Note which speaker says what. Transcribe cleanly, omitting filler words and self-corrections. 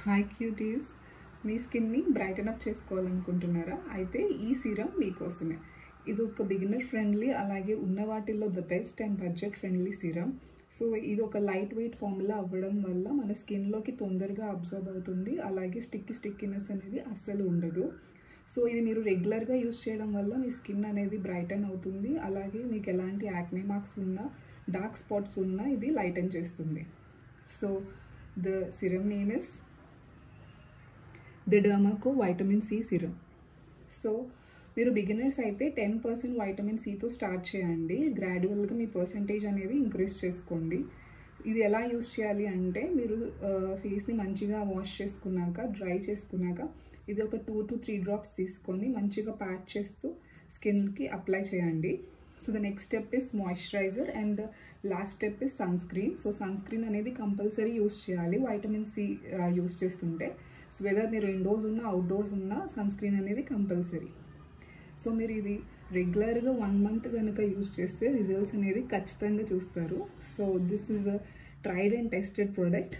Speaker 1: Hi cuties, మీ స్కిన్ని Brayton up చేసుకోవాలనుకుంటున్నారా? అయితే ఈ సీరం మీకోసమే. ఇది ఒక బిగినర్ ఫ్రెండ్లీ, అలాగే ఉన్న వాటిల్లో the best and budget friendly serum. So ఇది ఒక లైట్ వెయిట్ ఫార్ములా అవ్వడం వల్ల మన స్కిన్లోకి తొందరగా అబ్జర్వ్ అవుతుంది, అలాగే స్టిక్కీనెస్ అనేది అస్సలు ఉండదు. సో ఇది మీరు రెగ్యులర్గా యూస్ చేయడం వల్ల మీ స్కిన్ అనేది బ్రైటన్ అవుతుంది, అలాగే మీకు ఎలాంటి యాక్నే మార్క్స్ ఉన్నా, డార్క్ స్పాట్స్ ఉన్నా ఇది లైటన్ చేస్తుంది. So the serum name is the Derma Co vitamin C serum. So మీరు బిగినర్స్ అయితే 10% వైటమిన్ సితో స్టార్ట్ చేయండి. గ్రాడ్యువల్గా మీ పర్సంటేజ్ అనేది ఇంక్రీజ్ చేసుకోండి. ఇది ఎలా యూస్ చేయాలి అంటే, మీరు ఫేస్ని మంచిగా వాష్ చేసుకున్నాక, డ్రై చేసుకున్నాక ఇది ఒక 2 to 3 drops తీసుకొని మంచిగా ప్యాక్ చేస్తూ స్కిన్కి అప్లై చేయండి. So the next step is moisturiser and last step is sunscreen. So sunscreen అనేది కంపల్సరీ యూస్ చేయాలి వైటమిన్ సి యూస్ చేస్తుంటే. సో వెదర్ మీరు ఇండోర్స్ ఉన్నా అవుట్డోర్స్ ఉన్నా సన్ స్క్రీన్ అనేది కంపల్సరీ. సో మీరు ఇది రెగ్యులర్గా 1 month కనుక యూస్ చేస్తే రిజల్ట్స్ అనేది ఖచ్చితంగా చూస్తారు. So this is a tried and tested product.